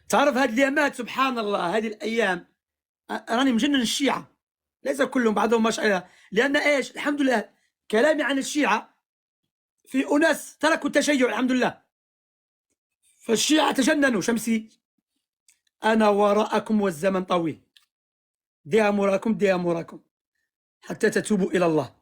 تعرف هذه الأيامات سبحان الله، هذه الأيام راني مجنن الشيعة، ليس كلهم، بعضهم ما شاء الله، لأن إيش الحمد لله كلامي عن الشيعة في أناس تركوا التشيع الحمد لله، فالشيعة تجننوا. شمسي أنا وراءكم والزمن طويل، دي أموركم حتى تتوبوا إلى الله.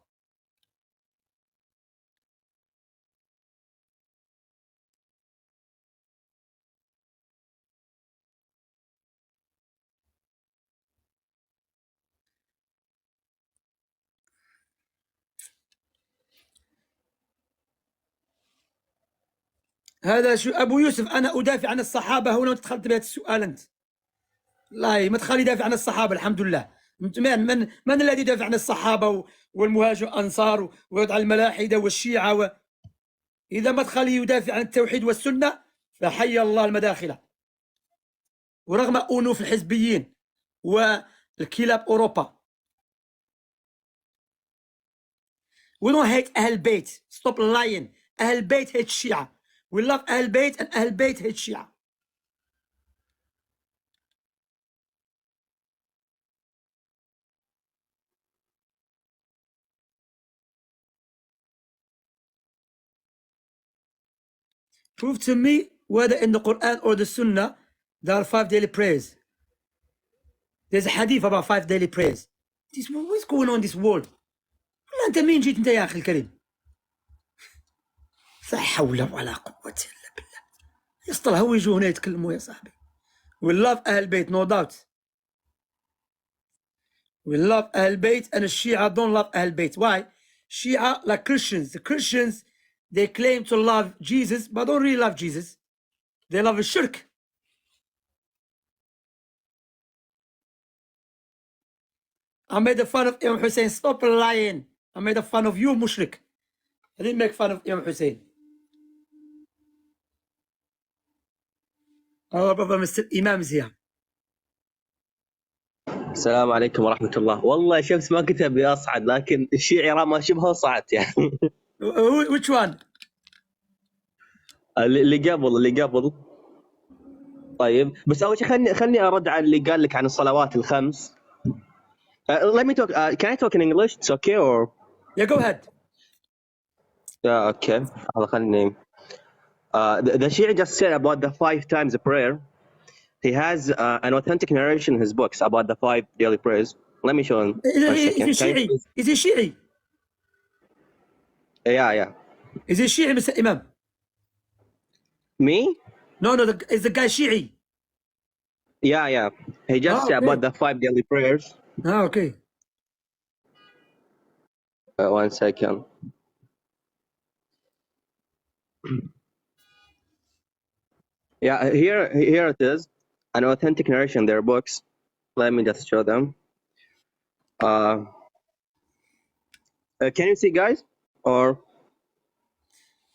هذا شو أبو يوسف، أنا أدافع عن الصحابة هنا وأنت دخلت بهذا السؤال أنت. والله ما تخلي يدافع عن الصحابة الحمد لله. من الذي يدافع عن الصحابة والمهاجر الأنصار ويدعى الملاحدة والشيعة إذا ما تخلي يدافع عن التوحيد والسنة فحي الله المداخلة. ورغم أنوف الحزبيين والكلاب أوروبا. We don't hate أهل البيت. Stop lying. أهل البيت hate الشيعة. We love أهل البيت and أهل البيت hate الشيعة. Prove to me whether in the Quran or the Sunnah there are 5 daily prayers. There's a hadith about 5 daily prayers. What's going on in this world? أنت مين جيت أنت يا أخي الكريم؟ لا حول ولا قوة إلا بالله. يسطر هو يجوا هنا يتكلموا يا صاحبي. We love أهل البيت no doubt. We love أهل البيت and الشيعة don't love أهل البيت. Why? Shia like Christians. The Christians they claim to love Jesus but don't really love Jesus. They love الشرك. I made fun of Imam Hussein. Stop lying. I made fun of you, mushrik. I didn't make fun of Imam Hussein. Our brother Mr. Imam is here. السلام عليكم ورحمة الله. والله شمس ما كنت أبي أصعد لكن الشيعي ما شبه صعدت يعني. Which one? اللي قبل. طيب بس أول شيء خلني أرد على اللي قال لك عن الصلوات الخمس. Let me talk. Can I talk in English? It's okay or? Yeah, go ahead. Yeah, okay. خلني. The Shia just said about the 5 times a prayer. He has an authentic narration in his books about the 5 daily prayers. Let me show him. Is he Shi'i? Yeah. Is he Shi'i, Mr. Imam? Me? No, is the guy Shi'i? Yeah. He just said about the 5 daily prayers. Okay. 1 second. Yeah, here it is, an authentic narration in their books. Let me just show them. Can you see, guys? Or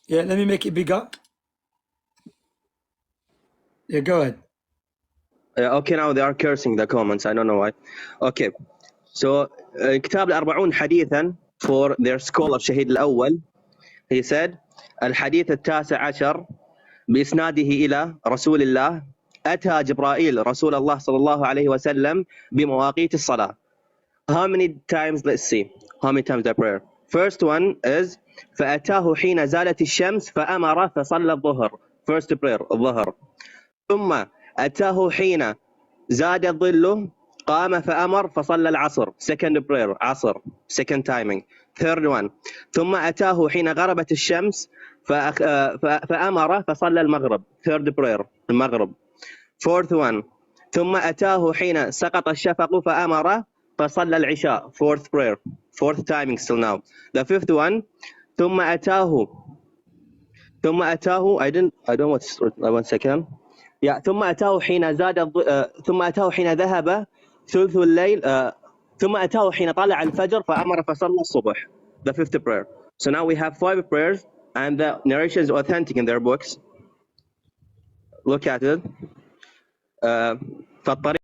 yeah, let me make it bigger. Yeah, go ahead. Okay, now they are cursing the comments. I don't know why. Okay, so كتاب ال40 حديثا for their scholar شهيد الأول. He said الحديث ال19 بإسناده إلى رسول الله أتى جبرائيل رسول الله صلى الله عليه وسلم بمواقيت الصلاة. How many times? Let's see. How many times the prayer? First one is فأتاه حين زالت الشمس فأمر فصلى الظهر. First prayer الظهر. ثم أتاه حين زاد الظل قام فأمر فصلى العصر. Second prayer عصر. Second timing. Third one ثم أتاه حين غربت الشمس فأمر فصلى المغرب. Third prayer المغرب. Fourth one ثم أتاه حين سقط الشفق فأمر فصلى العشاء. Fourth prayer. Fourth timing still now. The fifth one ثم أتاه I don't want to 1 second. Yeah, ثم أتاه حين ثم أتاه حين ذهب ثلث الليل ثم أتاه حين طلع الفجر فأمر فصلى الصبح. The fifth prayer. So now we have 5 prayers and the narration is authentic in their books. Look at it. فالطريق